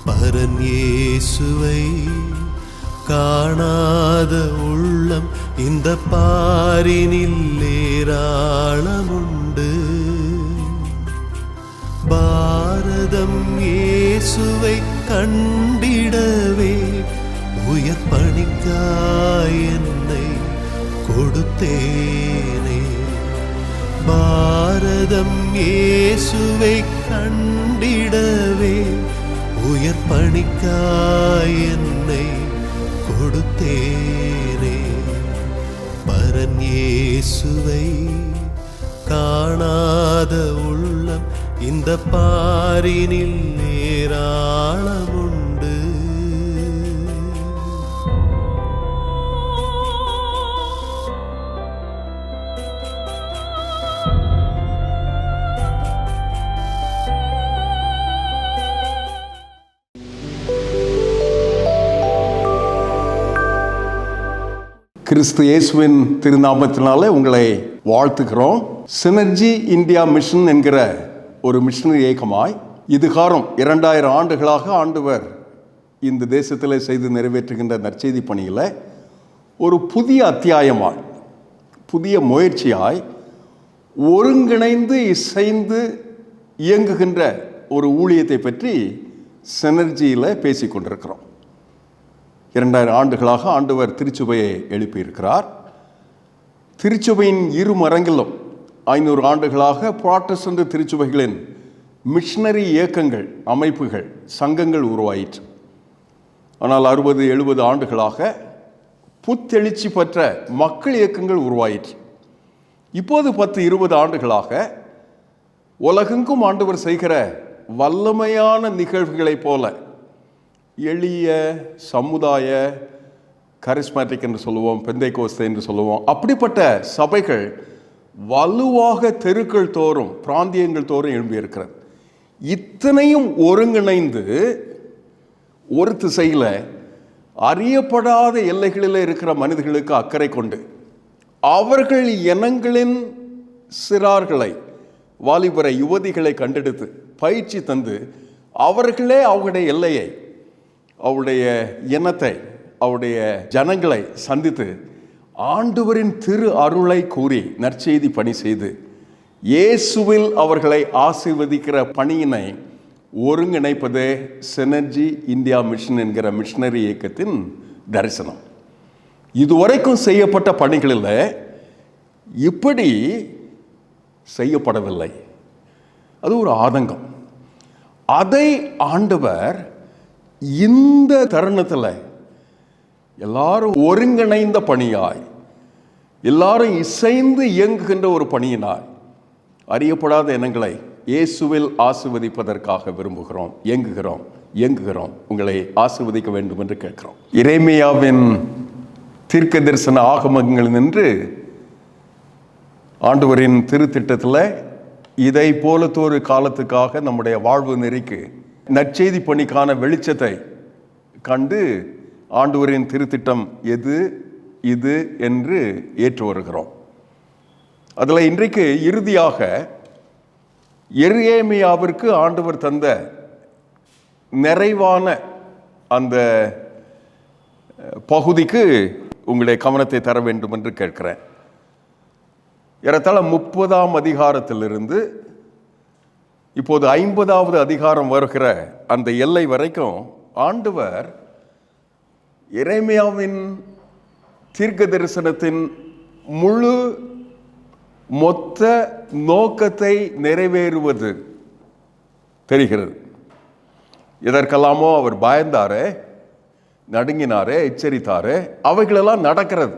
பரன் இயேசுவை காணாத உள்ளம் இந்த பாரினில் ஏராளமுண்டு. பாரதம் இயேசுவை கண்டிடவே உயர் பணிக்காய் என்னை கொடுத்தேனே. பாரதம் இயேசுவை கண்டிடவே உயர் பணிக்காய் என்னை கொடுத்தேனே. பரன் இயேசுவை காணாத உள்ளம் இந்த பாரினில் ஏராளமுண்டு. கிறிஸ்து இயேசுவின் திருநாமத்தினாலே உங்களை வாழ்த்துகிறோம். சினர்ஜி இந்தியா மிஷன் என்கிற ஒரு மிஷனரி இயக்கமாய் இதுகாரம் 2000 ஆண்டுகளாக ஆண்டவர் இந்த தேசத்தில் செய்து நிறைவேற்றுகின்ற நற்செய்தி பணியில் ஒரு புதிய அத்தியாயமாய், புதிய முயற்சியாய் ஒருங்கிணைந்து இசைந்து இயங்குகின்ற ஒரு ஊழியத்தை பற்றி சினர்ஜியில் பேசிக்கொண்டிருக்கிறோம். 2000 ஆண்டுகளாக ஆண்டவர் திருச்சபையை எழுப்பியிருக்கிறார். திருச்சபையின் இரு மரங்கிலும் 500 ஆண்டுகளாக புராட்டஸ்டன்ட் திருச்சபைகளின் மிஷனரி இயக்கங்கள், அமைப்புகள், சங்கங்கள் உருவாயிற்று. ஆனால் 60-70 ஆண்டுகளாக புத்தெழுச்சி பெற்ற மக்கள் இயக்கங்கள் உருவாயிற்று. இப்போது 10-20 ஆண்டுகளாக உலகெங்கும் ஆண்டவர் செய்கிற வல்லமையான நிகழ்வுகளைப் போல எளிய சமுதாய கரிஸ்மேட்டிக் என்று சொல்லுவோம், பெந்தைக்கோஸ்தே என்று சொல்லுவோம், அப்படிப்பட்ட சபைகள் வலுவாக தெருக்கள் தோறும், பிராந்தியங்கள் தோறும் எழும்பியிருக்கிறது. இத்தனையும் ஒருங்கிணைந்து ஒரு திசையில் அறியப்படாத எல்லைகளில் இருக்கிற மனிதர்களுக்கு அக்கறை கொண்டு அவர்கள் இனங்களின் சிறார்களை, வாலிபரை, யுவதிகளை கண்டெடுத்து பயிற்சி தந்து அவர்களே அவருடைய எல்லையை, அவருடைய இனத்தை, அவருடைய ஜனங்களை சந்தித்து ஆண்டவரின் திரு அருளை கூறி நற்செய்தி பணி செய்து இயேசுவில் அவர்களை ஆசீர்வதிக்கிற பணியினை ஒருங்கிணைப்பதே சினர்ஜி இந்தியா மிஷன் என்கிற மிஷனரி இயக்கத்தின் தரிசனம். இதுவரைக்கும் செய்யப்பட்ட பணிகளில் இப்படி செய்யப்படவில்லை. அது ஒரு ஆதங்கம். அதை ஆண்டவர் இந்த தருணத்தில் எல்லாரும் ஒருங்கிணைந்த பணியாய், எல்லாரும் இசைந்து இயங்குகின்ற ஒரு பணியினாய் அறியப்படாத இனங்களை இயேசுவில் ஆசீர்வதிப்பதற்காக விரும்புகிறோம், இயங்குகிறோம். உங்களை ஆசீர்வதிக்க வேண்டும் என்று கேட்கிறோம். எரேமியாவின் தீர்க்க தரிசன ஆகமங்கள் நின்று ஆண்டவரின் திருத்திட்டத்தில் இதை போலத்தொரு காலத்துக்காக நம்முடைய வாழ்வு நெறிக்கு நற்செய்தி பணிக்கான வெளிச்சத்தை கண்டு ஆண்டவரின் திருத்திட்டம் இது என்று ஏற்று வருகிறோம். அதில் இன்றைக்கு இறுதியாக எரேமியாவிற்கு ஆண்டவர் தந்த நிறைவான அந்த பகுதிக்கு உங்களுடைய கவனத்தை தர வேண்டும் என்று கேட்கிறேன். ஏறத்தாழ 30ஆம் அதிகாரத்திலிருந்து இப்போது 50வது அதிகாரம் வருகிற அந்த எல்லை வரைக்கும் ஆண்டவர் எரேமியாவின் தீர்க்க தரிசனத்தின் முழு மொத்த நோக்கத்தை நிறைவேறுவது தெரிகிறது. எதற்கெல்லாமோ அவர் பயந்தாரே, நடுங்கினாரே, எச்சரித்தாரே, அவைகளெல்லாம் நடக்கிறது.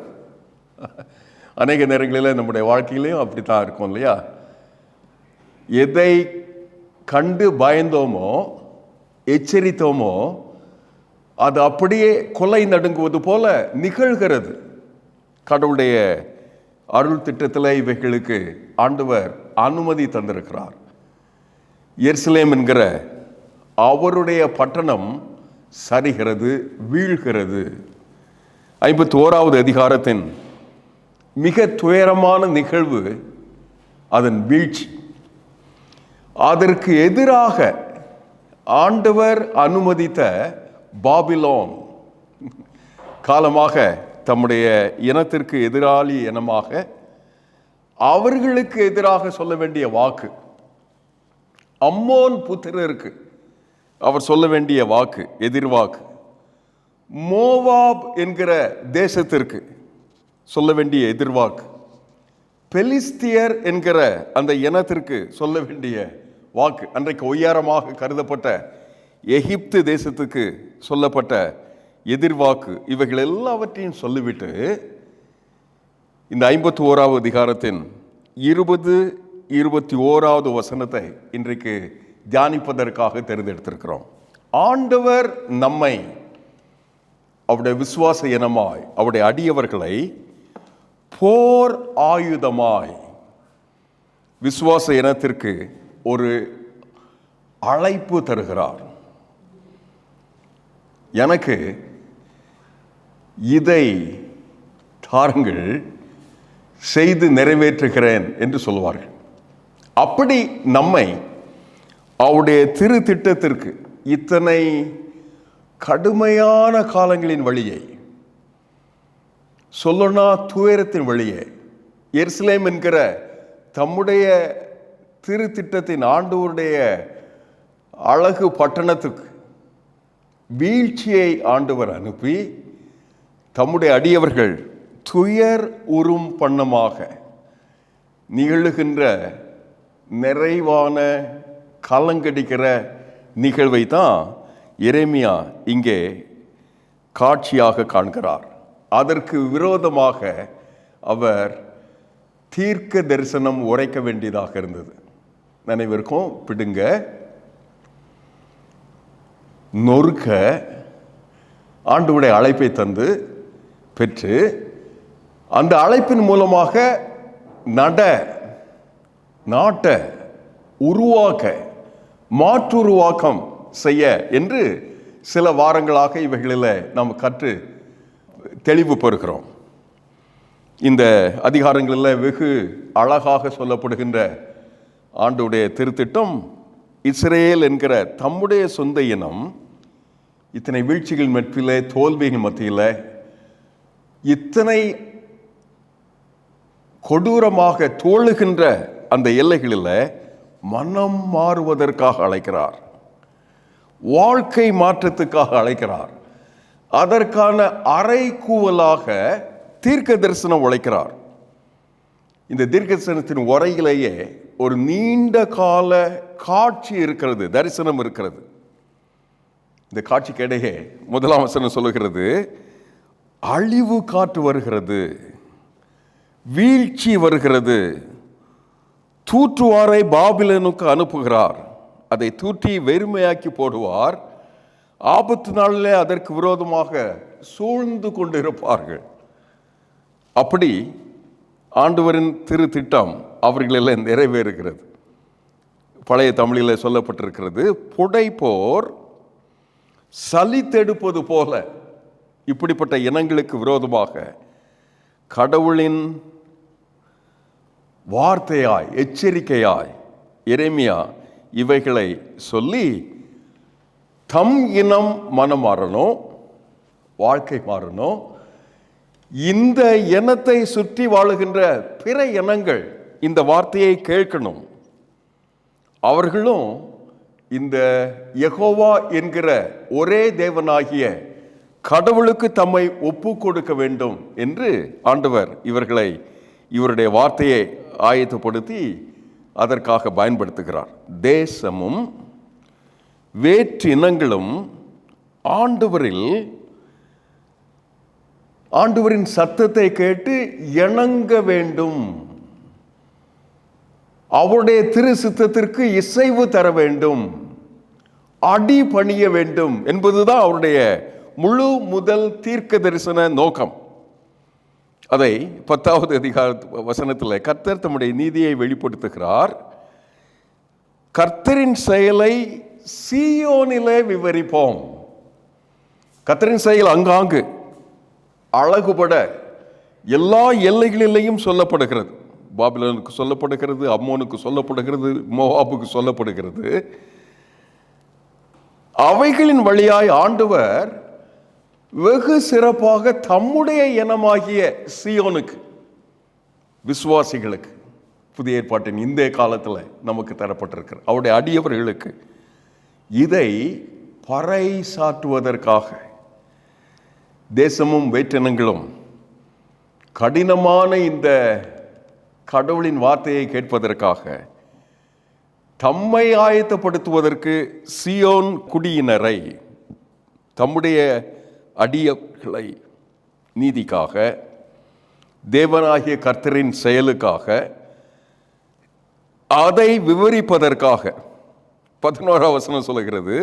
அநேக நேரங்களில் நம்முடைய வாழ்க்கையிலையும் அப்படித்தான் இருக்கும் இல்லையா? எதை கண்டு பயந்தோமோ, எச்சரித்தோமோ, அது அப்படியே கொலை நடுங்குவது போல நிகழ்கிறது. கடவுளுடைய அருள் திட்டத்தில் இவைகளுக்கு ஆண்டவர் அனுமதி தந்திருக்கிறார். எருசலேம் என்கிற அவருடைய பட்டணம் சரிகிறது, வீழ்கிறது. 51வது அதிகாரத்தின் மிக துயரமான நிகழ்வு அதன் வீழ்ச்சி. அதற்கு எதிராக ஆண்டவர் அனுமதித்த பாபிலோன் காலமாக தம்முடைய இனத்திற்கு எதிராளி இனமாக அவர்களுக்கு எதிராக சொல்ல வேண்டிய வாக்கு, அம்மோன் புத்திரருக்கு அவர் சொல்ல வேண்டிய வாக்கு, எதிர்வாக்கு, மோவாப் என்கிற தேசத்திற்கு சொல்ல வேண்டிய எதிர்வாக்கு, பெலிஸ்தியர் என்கிற அந்த இனத்திற்கு சொல்ல வேண்டிய வாக்கு, அன்றைக்கு ஒய்யாரமாக கருதப்பட்ட எகிப்து தேசத்துக்கு சொல்லப்பட்ட எதிர்வாக்கு, இவைகள் எல்லாவற்றையும் சொல்லிவிட்டு இந்த 51வது அதிகாரத்தின் 20, 21வது வசனத்தை இன்றைக்கு தியானிப்பதற்காக தேர்ந்தெடுத்திருக்கிறோம். ஆண்டவர் நம்மை அவருடைய விசுவாச இனமாய், அவருடைய அடியவர்களை போர் ஆயுதமாய் விசுவாச இனத்திற்கு ஒரு அழைப்பு தருகிறார். எனக்கு இதை தாருங்கள், செய்து நிறைவேற்றுகிறேன் என்று சொல்வார்கள். அப்படி நம்மை அவருடைய திரு திட்டத்திற்கு, இத்தனை கடுமையான காலங்களின் வழியை, சொல்லனா துயரத்தின் வழியே, எருசலேம் என்கிற தம்முடைய திரு திட்டத்தின் ஆண்டவருடைய அழகு பட்டணத்துக்கு வீழ்ச்சியை ஆண்டவர் அனுப்பி தம்முடைய அடியவர்கள் துயர் உறும் பண்ணமாக நிகழுகின்ற நிறைவான கலங்கடிக்கிற நிகழ்வை தான் எரேமியா இங்கே காட்சியாக காண்கிறார். அதற்கு விரோதமாக அவர் தீர்க்க தரிசனம் உரைக்க வேண்டியதாக இருந்தது. நினைவிருக்கும், பிடுங்க, நொறுக்க ஆண்டவருடைய அழைப்பை தந்து பெற்று அந்த அழைப்பின் மூலமாக நாட்ட உருவாக்க, மாற்றுருவாக்கம் செய்ய என்று சில வாரங்களாக இவைகளில் நாம் கற்று தெளிவு பெறுகிறோம். இந்த அதிகாரங்களில் வெகு அழகாக சொல்லப்படுகின்ற ஆண்டவருடைய திருத்திட்டம், இஸ்ரேல் என்கிற தம்முடைய சொந்த இனம் இத்தனை வீழ்ச்சிகள் மத்தியில், தோல்விகள் மத்தியில், இத்தனை கொடூரமாக தோழுகின்ற அந்த எல்லைகளில் மனம் மாறுவதற்காக அழைக்கிறார், வாழ்க்கை மாற்றத்துக்காக அழைக்கிறார். அதற்கான அறைகூவலாக தீர்க்க தரிசனம் உழைக்கிறார். இந்த தீர்க்க தரிசனத்தின் உரையிலேயே ஒரு நீண்ட கால காட்சி இருக்கிறது, தரிசனம் இருக்கிறது. இந்த காட்சிக்கு இடையே 1ஆம் வசனம் சொல்லுகிறது, அழிவு காற்று வருகிறது, வீழ்ச்சி வருகிறது, தூற்றுவாரை பாபிலோனுக்கு அனுப்புகிறார், அதை தூற்றி வெறுமையாக்கி போடுவார், ஆபத்து நாளிலே அதற்கு விரோதமாக சூழ்ந்து கொண்டிருப்பார்கள். அப்படி ஆண்டவரின் திரு திட்டம் அவர்களெல்லாம் நிறைவேறுகிறது. பழைய தமிழில் சொல்லப்பட்டிருக்கிறது, புடை போர் சலித்தெடுப்பது போல இப்படிப்பட்ட இனங்களுக்கு விரோதமாக கடவுளின் வார்த்தையாய், எச்சரிக்கையாய் எரேமியா இவைகளை சொல்லி, தம் இனம் மனம் மாறணும், வாழ்க்கை மாறணும், இந்த இனத்தை சுற்றி வாழுகின்ற பிற இனங்கள் இந்த வார்த்தையை கேட்கணும், அவர்களும் இந்த யெகோவா என்கிற ஒரே தேவனாகிய கடவுளுக்கு தம்மை ஒப்பு கொடுக்க வேண்டும் என்று ஆண்டவர் இவர்களை, இவருடைய வார்த்தையை ஆயத்தப்படுத்தி அதற்காக பயன்படுத்துகிறார். தேசமும் வேற்று இனங்களும் ஆண்டவரின் சத்தத்தை கேட்டு இணங்க வேண்டும், அவருடைய திரு சித்தத்திற்கு இசைவு தர வேண்டும், அடி பணிய வேண்டும் என்பதுதான் அவருடைய முழு முதல் தீர்க்க தரிசன நோக்கம். அதை 10வது அதிகார வசனத்தில் கர்த்தர் தம்முடைய நீதியை வெளிப்படுத்துகிறார். கர்த்தரின் செயலை சீயோனிலே விவரிப்போம். கர்த்தரின் செயல் அங்காங்கு அழகுபட எல்லா எல்லைகளிலேயும் சொல்லப்படுகிறது. பாபிலோனுக்கு சொல்லப்படுகிறது, அம்மோனுக்கு சொல்லப்படுகிறது, மோவாபுக்கு சொல்லப்படுகிறது. அவைகளின் வழியாய் ஆண்டவர் வெகு சிறப்பாக தம்முடைய இனமாகிய சீயோனுக்கு, விசுவாசிகளுக்கு, புதிய ஏற்பாட்டின் இந்த காலத்தில் நமக்கு தரப்பட்டிருக்கிற அவருடைய அடியவர்களுக்கு இதை பறைசாற்றுவதற்காக தேசமும் வேற்றினங்களும் கடினமான இந்த கடவுளின் வார்த்தையை கேட்பதற்காக தம்மை ஆயத்தப்படுத்துவதற்கு சீயோன் குடியினரை, தம்முடைய அடியவர்களை நீதிக்காக, தேவனாகிய கர்த்தரின் செயலுக்காக, அதை விவரிப்பதற்காக 11ஆம் வசனம் சொல்லுகிறது,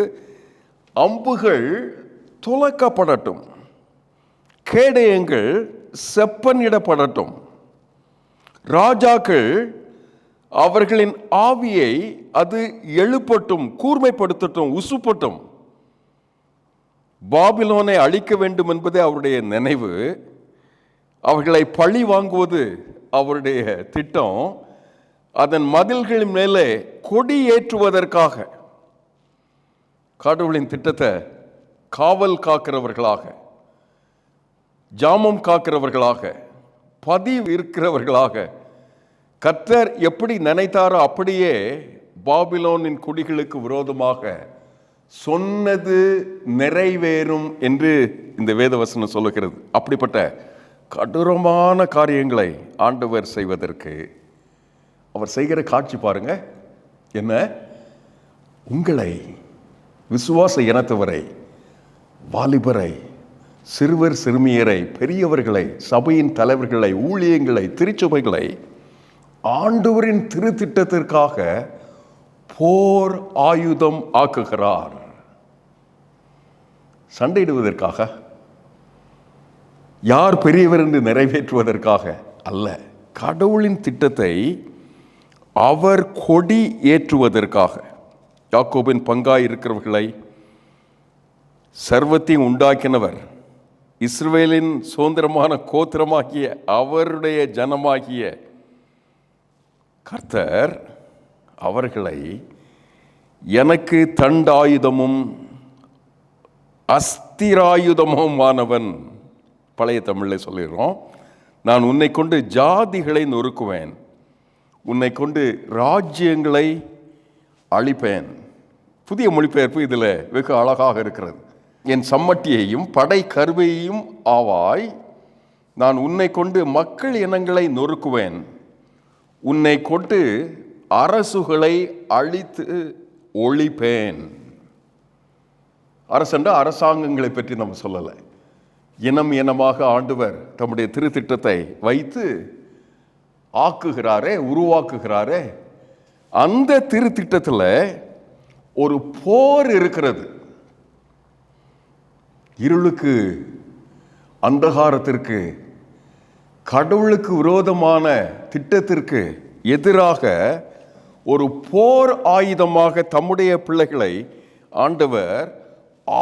அம்புகள் துலக்கப்படட்டும், கேடயங்கள் செப்பனிடப்படட்டும், ராஜாக்கள் அவர்களின் ஆவியை அது எழுப்பட்டும், கூர்மைப்படுத்தட்டும், உசுப்பட்டும். பாபிலோனை அழிக்க வேண்டும் என்பதே அவருடைய நினைவு. அவர்களை பழி வாங்குவது அவருடைய திட்டம். அதன் மதில்களின் மேலே கொடி ஏற்றுவதற்காக கடவுளின் திட்டத்தை காவல் காக்கிறவர்களாக, ஜாமம் காக்கிறவர்களாக, பதிவு இருக்கிறவர்களாக, கர்த்தர் எப்படி நினைத்தாரோ அப்படியே பாபிலோனின் குடிகளுக்கு விரோதமாக சொன்னது நிறைவேறும் என்று இந்த வேதவசனம் சொல்லுகிறது. அப்படிப்பட்ட கடூரமான காரியங்களை ஆண்டவர் செய்வதற்கு அவர் செய்கிற காட்சி பாருங்க. என்ன? உங்களை, விசுவாச இனத்தவரை, வாலிபரை, சிறுவர் சிறுமியரை, பெரியவர்களை, சபையின் தலைவர்களை, ஊழியங்களை, திருச்சபைகளை ஆண்டவரின் திருத்திட்டத்திற்காக போர் ஆயுதம் ஆக்குகிறார். சண்டையிடுவதற்காக, யார் பெரியவர் என்று நிறைவேற்றுவதற்காக அல்ல, கடவுளின் திட்டத்தை அவர் கொடி ஏற்றுவதற்காக. யாக்கோபின் பங்காய் இருக்கிறவர்களை சர்வத்தையும் உண்டாக்கினவர், இஸ்ரவேலின் சுதந்திரமான கோத்திரமாகிய அவருடைய ஜனமாகிய கர்த்தர் அவர்களை எனக்கு தண்டாயுதமும் அஸ்திராயுதமுமானவன், பழைய தமிழில் சொல்லிடுறோம். நான் உன்னை கொண்டு ஜாதிகளை நொறுக்குவேன், உன்னை கொண்டு ராஜ்யங்களை அழிப்பேன். புதிய மொழிபெயர்ப்பு இதில் வெகு அழகாக இருக்கிறது. என் சம்மட்டியையும் படை கருவையையும் ஆவாய், நான் உன்னை கொண்டு மக்கள் இனங்களை நொறுக்குவேன், உன்னை கொண்டு அரசுகளை அழித்து ஒழிப்பேன். அரசண்ட அரசாங்கங்களை பற்றி நம்ம சொல்லலை. இனம் இனமாக ஆண்டவர் தம்முடைய திருத்திட்டத்தை வைத்து ஆக்குகிறாரே, உருவாக்குகிறாரே, அந்த திருத்திட்டத்தில் ஒரு போர் இருக்கிறது. இருளுக்கு, அந்தகாரத்திற்கு, கடவுளுக்கு விரோதமான திட்டத்திற்கு எதிராக ஒரு போர் ஆயுதமாக தம்முடைய பிள்ளைகளை ஆண்டவர்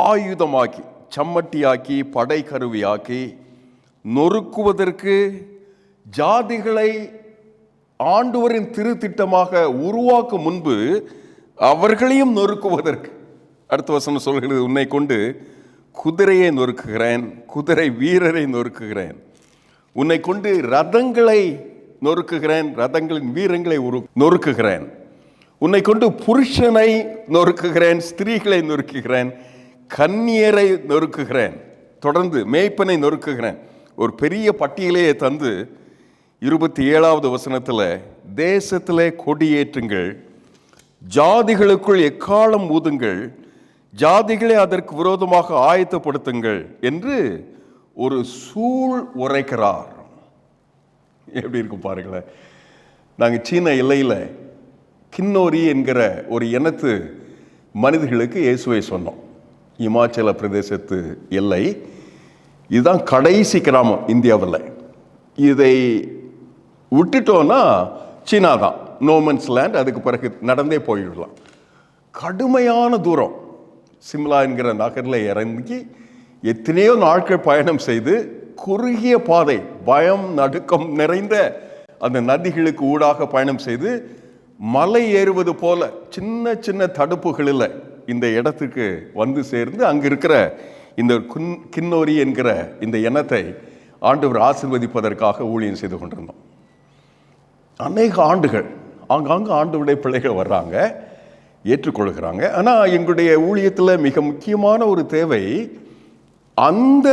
ஆயுதமாக்கி, சம்மட்டியாக்கி, படை கருவியாக்கி நொறுக்குவதற்கு, ஜாதிகளை ஆண்டவரின் திருத்திட்டமாக உருவாக்கும் முன்பு அவர்களையும் நொறுக்குவதற்கு. அடுத்த வசனம் சொல்கிறது, உன்னை கொண்டு குதிரையை நொறுக்குகிறேன், குதிரை வீரரை நொறுக்குகிறேன், உன்னை கொண்டு ரதங்களை நொறுக்குகிறேன், ரதங்களின் வீரங்களை நொறுக்குகிறேன், உன்னை கொண்டு புருஷனை நொறுக்குகிறேன், ஸ்திரீகளை நொறுக்குகிறேன், கன்னியரை நொறுக்குகிறேன், தொடர்ந்து மேய்ப்பனை நொறுக்குகிறேன். ஒரு பெரிய பட்டியலையே தந்து 27வது வசனத்தில், தேசத்திலே கொடியேற்றுங்கள், ஜாதிகளுக்குள் எக்காலம் ஊதுங்கள், ஜாதிகளை அதற்கு விரோதமாக ஆயத்தப்படுத்துங்கள் என்று ஒரு சூழ் உரைக்கிறார். எப்படி இருக்கும் பாருங்களேன். நாங்கள் சீன எல்லையில் கின்னோரி என்கிற ஒரு இனத்து மனிதர்களுக்கு இயேசுவை சொன்னோம். இமாச்சல பிரதேசத்து எல்லை இதுதான், கடைசி கிராமம் இந்தியாவில். இதை விட்டுட்டோன்னா சீனா தான், நோமன்ஸ் லேண்ட். அதுக்கு பிறகு நடந்தே போயிடலாம். கடுமையான தூரம். சிம்லா என்கிற நகரில் இறங்கி எத்தனையோ நாட்கள் பயணம் செய்து, குறுகிய பாதை, பயம் நடுக்கம் நிறைந்த அந்த நதிகளுக்கு ஊடாக பயணம் செய்து, மலை ஏறுவது போல சின்ன சின்ன தடுப்புகளில் இந்த இடத்துக்கு வந்து சேர்ந்து அங்கு இருக்கிற இந்த கின்னோரி என்கிற இந்த இனத்தை ஆண்டவர் ஆசீர்வதிப்பதற்காக ஊழியம் செய்து கொண்டிருந்தோம். அநேக ஆண்டுகள் ஆங்காங்கு ஆண்டவருடைய பிள்ளைகள் வர்றாங்க, ஏற்றுக்கொள்கிறாங்க. ஆனால் எங்களுடைய ஊழியத்தில் மிக முக்கியமான ஒரு தேவை, அந்த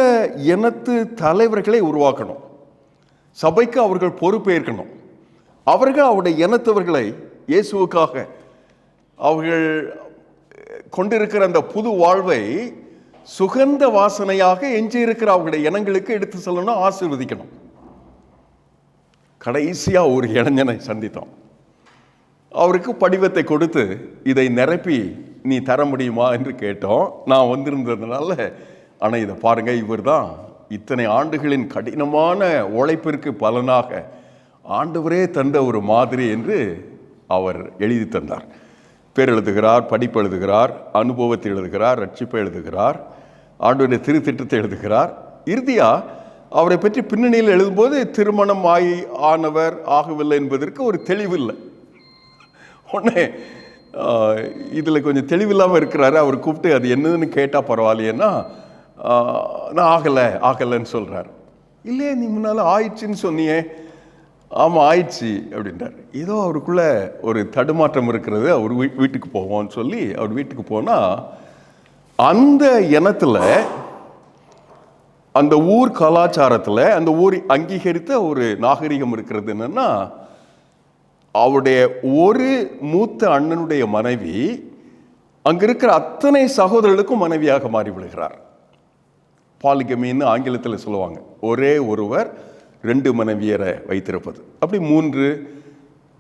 இனத்து தலைவர்களை உருவாக்கணும். சபைக்கு அவர்கள் பொறுப்பேற்கணும். அவர்கள் அவருடைய இனத்தவர்களை இயேசுவுக்காக அவர்கள் கொண்டிருக்கிற அந்த புது வாழ்வை சுகந்த வாசனையாக எஞ்சியிருக்கிற அவருடைய இனங்களுக்கு எடுத்து சொல்லணும், ஆசீர்வதிக்கணும். கடைசியாக ஒரு இளைஞனை சந்தித்தோம். அவருக்கு படிவத்தை கொடுத்து இதை நிரப்பி நீ தர முடியுமா என்று கேட்டோம். நான் வந்திருந்ததுனால, ஆனால் இதை பாருங்க, இவர் தான் இத்தனை ஆண்டுகளின் கடினமான உழைப்பிற்கு பலனாக ஆண்டவரே தந்த ஒரு மாதிரி என்று அவர் எழுதி தந்தார். பேர் எழுதுகிறார், படிப்பு எழுதுகிறார், அனுபவத்தை எழுதுகிறார், ரட்சிப்பை எழுதுகிறார், ஆண்டவருடைய திருத்திட்டத்தை எழுதுகிறார். இறுதியாக அவரை பற்றி பின்னணியில் எழுதும்போது திருமணம் ஆனவர் ஆகவில்லை என்பதற்கு ஒரு தெளிவில்லை. உடனே இதில் கொஞ்சம் தெளிவில்லாமல் இருக்கிறாரு. அவர் கூப்பிட்டு அது என்னதுன்னு கேட்டால் பரவாயில்லையேன்னா, நான் ஆகலைன்னு சொல்கிறார். இல்லையே, நீ முன்னால் ஆயிடுச்சின்னு சொன்னியே. ஆமாம் ஆயிடுச்சு அப்படின்றார். ஏதோ அவருக்குள்ளே ஒரு தடுமாற்றம் இருக்கிறது. அவர் வீட்டுக்கு போவோம்னு சொல்லி அவர் வீட்டுக்கு போனால், அந்த இனத்தில், அந்த ஊர் கலாச்சாரத்தில், அந்த ஊர் அங்கீகரித்த ஒரு நாகரிகம் இருக்கிறது. என்னன்னா, அவருடைய ஒரு மூத்த அண்ணனுடைய மனைவி அங்க இருக்கிற அத்தனை சகோதரர்களுக்கும் மனைவியாக மாறி விடுகிறார். பாலிகமின்னு ஆங்கிலத்தில் சொல்லுவாங்க. ஒரே ஒருவர் 2 மனைவியரை வைத்திருப்பது. அப்படி 3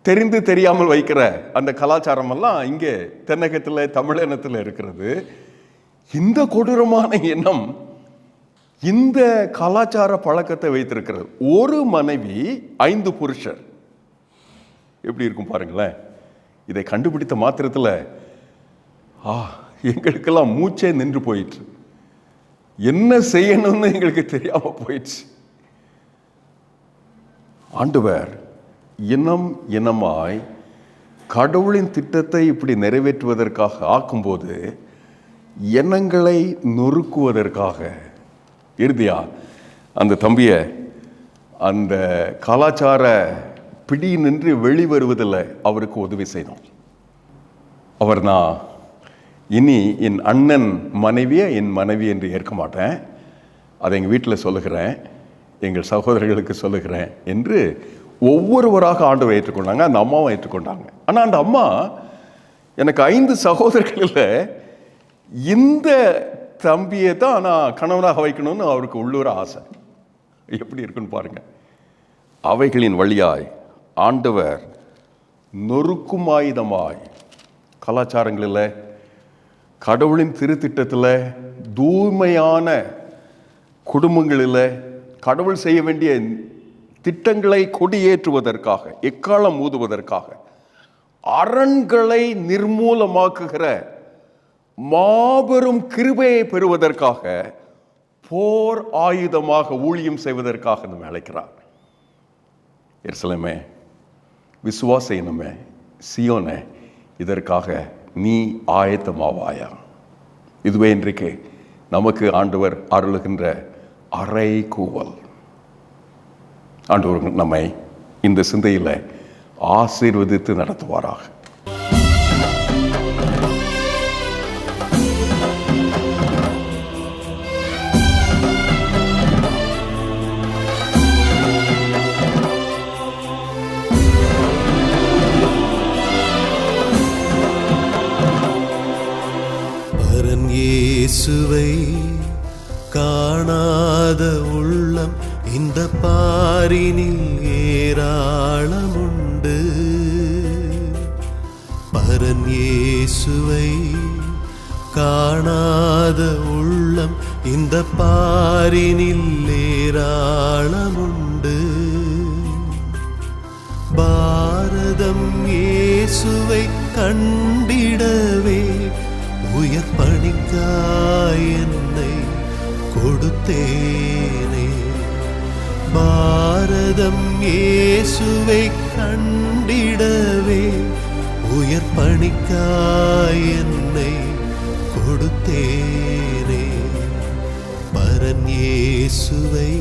தெரிந்து தெரியாமல் வைக்கிற அந்த கலாச்சாரம் எல்லாம் இங்கே தென்னகத்தில், தமிழினத்தில் இருக்கிறது. இந்த கொடூரமான எண்ணம் இந்த கலாச்சார பழக்கத்தை வைத்திருக்கிறது. ஒரு மனைவி 5 புருஷர். எப்படி இருக்கும் பாருங்களேன். இதை கண்டுபிடித்த மாத்திரத்தில் எங்களுக்கெல்லாம் மூச்சே நின்று போயிடுச்சு. என்ன செய்யணும்னு எங்களுக்கு தெரியாம போயிடுச்சு. ஆண்டவர் இனமாய் கடவுளின் திட்டத்தை இப்படி நிறைவேற்றுவதற்காக ஆக்கும்போது, எண்ணங்களை நொறுக்குவதற்காக இறுதியா அந்த தம்பியை அந்த கலாச்சார பிடி நின்று வெளிவருவதில் அவருக்கு உதவி செய்தோம். அவர், நான் இனி என் அண்ணன் மனைவியை என் மனைவி என்று ஏற்க மாட்டேன், அதை எங்கள் வீட்டில் சொல்லுகிறேன், எங்கள் சகோதரர்களுக்கு சொல்லுகிறேன் என்று ஒவ்வொருவராக ஆண்டவர் ஏற்றுக்கொண்டாங்க. அந்த அம்மாவும் ஏற்றுக்கொண்டாங்க. ஆனால் அந்த அம்மா, எனக்கு 5 சகோதரர்களில் இந்த தம்பியை தான் நான் கணவனாக வைக்கணும்னு அவருக்கு உள்ளூர ஆசை. எப்படி இருக்குன்னு பாருங்க. அவைகளின் வழியாய் ஆண்டவர் நொறுக்கும் ஆயுதமாய் கலாச்சாரங்களில், கடவுளின் திருத்திட்டத்தில், தூய்மையான குடும்பங்களில் கடவுள் செய்ய வேண்டிய திட்டங்களை கொடியேற்றுவதற்காக, எக்காலம் ஊதுவதற்காக, அரண்களை நிர்மூலமாக்குகிற மாபெரும் கிருபையை பெறுவதற்காக, போர் ஆயுதமாக ஊழியம் செய்வதற்காக நம்ம அழைக்கிறார். எருசலேமே, விசுவாச இனமே, சியோனே, இதற்காக நீ ஆயத்தமாவாயா? இதுவே இன்றைக்கு நமக்கு ஆண்டவர் அருளுகின்ற அறை கூவல். ஆண்டவர் நம்மை இந்த சிந்தையில் ஆசீர்வதித்து நடத்துவாராக. இயேசுவை காணாத உள்ளம் இந்த பாரினில் ஏராளமுண்டு. பரன் இயேசுவை காணாத உள்ளம் இந்த பாரினில் ஏராளமுண்டு. பாரதம் இயேசுவை கண்டிடவே உயர் பணிக்காய் என்னை கொடுத்தேனே. பாரதம் இயேசுவை கண்டிடவே உயர் பணிக்காய் என்னை கொடுத்தேனே. பரன் இயேசுவை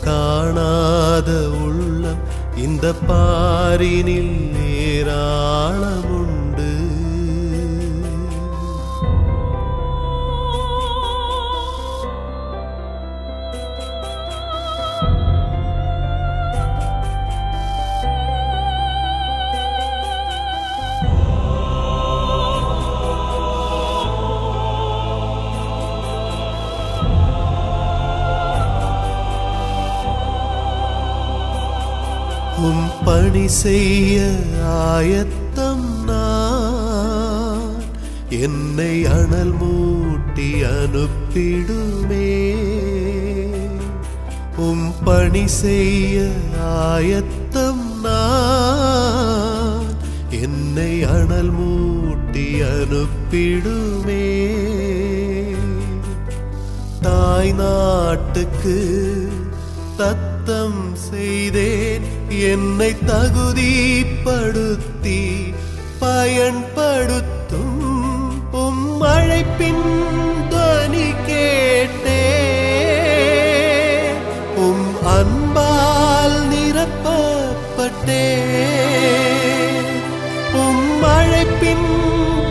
காணாத உள்ளம் இந்த பாரினில் ஏராளமுண்டு. உம் பணி செய்ய ஆயத்தம் நான், என்னை அனல் மூட்டி அனுப்பிடுமே. உம் பணி செய்ய ஆயத்தம் நான், என்னை அனல் மூட்டி அனுப்பிடுமே. தாய் நாட்டுக்கு தத்தம் செய்தேன், என்னை தகுதிப்படுத்தி பயன்படுத்தும் உம் அழைப்பின் துவனி கேட்டேன். உம் அன்பால் நிரப்பப்பட்டேன். உம் அழைப்பின்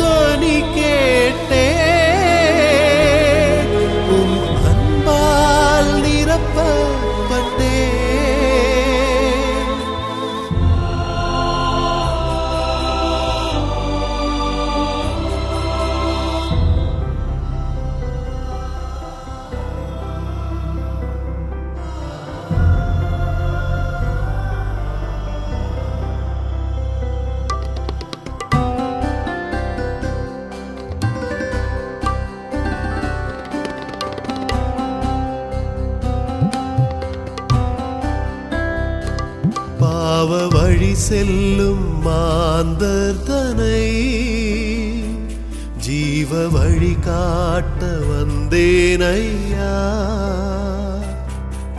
துவனி கேட்டேன். உம் அன்பால் நிரப்பப்பட்டேன். பாவ வழி செல்லும் மாந்தர் தனை ஜீவ வழி காட்ட வந்தேனையா.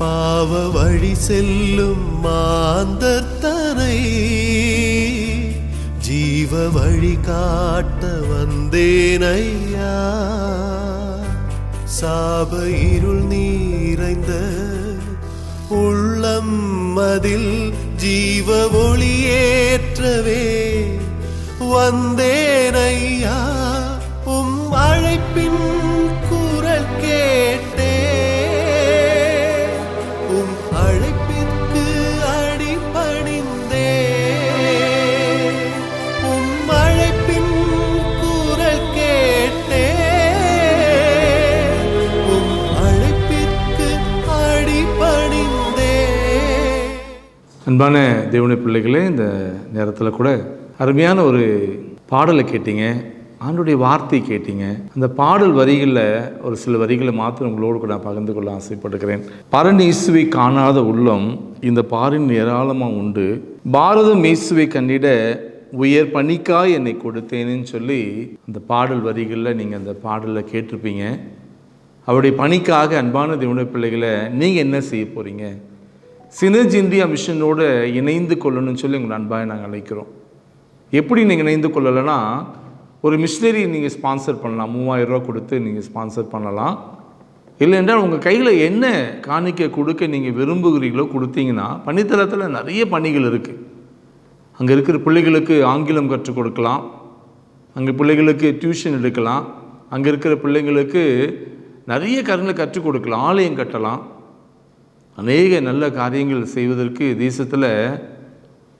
பாவ வழி செல்லும் மாந்தர் தனை ஜீவ வழி காட்ட வந்தேனையா. சாப இருள் நிறைந்த உள்ளம் அதில் ஜீவ ஒளியேற்றவே வந்தேனையா. உம் அழைப்பின் குரல் கேட்டே, உம் அழைப்பிற்கு அடிபணிந்தே. உம் அழைப்பின் குரல் கேட்டே, உம் அழைப்பிற்கு அடிபணிந்தே. அன்பான தேவனுடைய பிள்ளைகளே, இந்த நேரத்தில் கூட அருமையான ஒரு பாடலை கேட்டீங்க, ஆண்டுடைய வார்த்தை கேட்டீங்க. அந்த பாடல் வரிகளில் ஒரு சில வரிகளை மாத்திரம் உங்களோடு கூட நான் பகிர்ந்து கொள்ள ஆசைப்படுகிறேன். பரன் இயேசுவை காணாத உள்ளம் இந்த பாரின் ஏராளமாக உண்டு, பாரதம் இயேசுவை கண்டிட உயர் பணிக்காய் என்னை கொடுத்தேன்னு சொல்லி அந்த பாடல் வரிகளில் நீங்கள் அந்த பாடலில் கேட்டிருப்பீங்க. அவருடைய பணிக்காக அன்பான தேவனுடைய பிள்ளைகளை நீங்கள் என்ன செய்ய போகிறீங்க? சினர்ஜி இந்தியா மிஷனோடு இணைந்து கொள்ளணும்னு சொல்லி உங்கள் அன்பாக நாங்கள் அழைக்கிறோம். எப்படி நீங்கள் இணைந்து கொள்ளலைன்னா, ஒரு மிஷினரி நீங்கள் ஸ்பான்சர் பண்ணலாம், 3000 ரூபா கொடுத்து நீங்கள் ஸ்பான்சர் பண்ணலாம். இல்லை என்றால் உங்கள் கையில் என்ன காணிக்கை கொடுக்க நீங்கள் விரும்புகிறீங்களோ கொடுத்தீங்கன்னா, பணித்தளத்தில் நிறைய பணிகள் இருக்குது. அங்கே இருக்கிற பிள்ளைகளுக்கு ஆங்கிலம் கற்றுக் கொடுக்கலாம், அங்கே பிள்ளைகளுக்கு டியூஷன் எடுக்கலாம், அங்கே இருக்கிற பிள்ளைங்களுக்கு நிறைய காரியங்களை கற்றுக் கொடுக்கலாம், ஆலயம் கட்டலாம், அநேக நல்ல காரியங்கள் செய்வதற்கு தேசத்தில்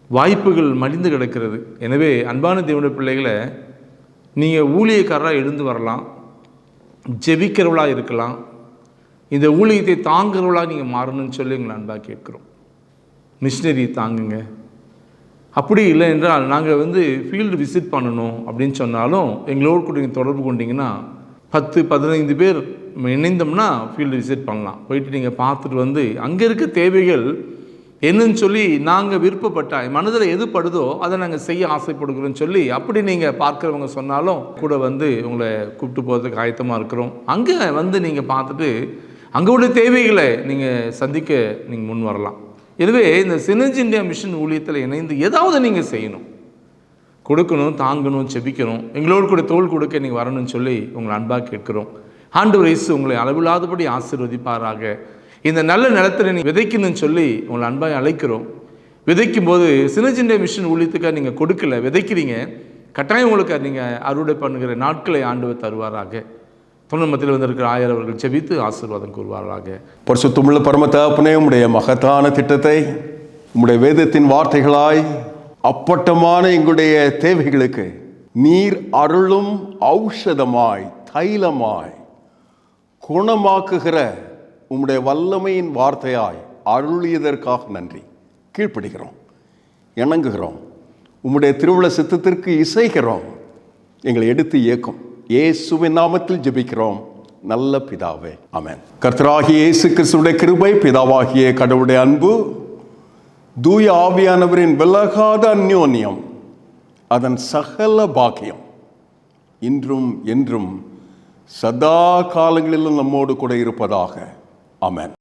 வாய்ப்புகள் மடிந்து கிடக்கிறது. எனவே அன்பான தேவனுடைய பிள்ளைகளை, நீங்கள் ஊழியக்காரராக எழுந்து வரலாம், ஜெபிக்கிறவளாக இருக்கலாம், இந்த ஊழியத்தை தாங்குறவளாக நீங்கள் மாறணும்னு சொல்லி எங்களை அன்பாக கேட்குறோம். மிஷினரி தாங்குங்க. அப்படி இல்லை என்றால் நாங்கள் ஃபீல்டு விசிட் பண்ணணும் அப்படின்னு சொன்னாலும் எங்களோடு கூட நீங்கள் தொடர்பு கொண்டீங்கன்னா 10-15 பேர் இணைந்தோம்னா ஃபீல்டு விசிட் பண்ணலாம். போயிட்டு நீங்கள் பார்த்துட்டு அங்கே இருக்க தேவைகள் என்னன்னு சொல்லி நாங்கள் விருப்பப்பட்ட மனதில் எது படுதோ அதை நாங்கள் செய்ய ஆசைப்படுகிறோன்னு சொல்லி அப்படி நீங்கள் பார்க்குறவங்க சொன்னாலும் கூட உங்களை கூப்பிட்டு போகிறதுக்கு ஆயத்தமாக இருக்கிறோம். அங்கே நீங்கள் பார்த்துட்டு அங்கே உள்ள தேவைகளை நீங்கள் சந்திக்க நீங்கள் முன் வரலாம். எனவே இந்த சினர்ஜி இந்தியா மிஷன் ஊழியத்தில் இணைந்து ஏதாவது நீங்கள் செய்யணும். கொடுக்கணும், தாங்கணும், செபிக்கணும், எங்களோடு கூட தோள் கொடுக்க நீங்கள் வரணும்னு சொல்லி உங்களை அன்பாக கேட்கிறோம். ஆண்டவர் இயேசு உங்களை அளவில்லாதபடி ஆசீர்வதிப்பாராக. இந்த நல்ல நிலத்தில் நீங்கள் விதைக்கணும்னு சொல்லி உங்களை அன்பாக அழைக்கிறோம். விதைக்கும் போது சின்ன சின்ன மிஷன் ஊழியத்துக்காக நீங்கள் கொடுக்கல, விதைக்கிறீங்க. கட்டாயம் உங்களுக்கு நீங்கள் அறுவடை பண்ணுகிற நாட்களை ஆண்டவர் தருவாராக. தொழில் மத்தியில் வந்திருக்கிற ஆயர் அவர்கள் செபித்து ஆசீர்வாதம் கூறுவாராக. பரிசுத்தமுள்ள பரம தகப்பனே, உம்முடைய மகத்தான திட்டத்தை உம்முடைய வேதத்தின் வார்த்தைகளாய் அப்பட்டமான எங்களுடைய தேவைகளுக்கு நீர் அருளும் ஔஷதமாய், தைலமாய், குணமாக்குகிற உம்முடைய வல்லமையின் வார்த்தையாய் அருளியதற்காக நன்றி. கீழ்ப்படுகிறோம், இணங்குகிறோம், உம்முடைய திருவுள சித்தத்திற்கு இசைகிறோம். எங்களை எடுத்து இயக்கும் இயேசுவின் நாமத்தில் ஜெபிக்கிறோம் நல்ல பிதாவே, ஆமென். கர்த்தராகிய இயேசு கிறிஸ்துவின் கிருபை, பிதாவாகிய கடவுளுடைய அன்பு, தூய ஆவியானவரின் விலகாத அந்யோன்யம், அதன் சகல பாக்கியம் இன்றும் என்றும் சதா காலங்களிலும் நம்மோடு கூட இருப்பதாக. ஆமென்.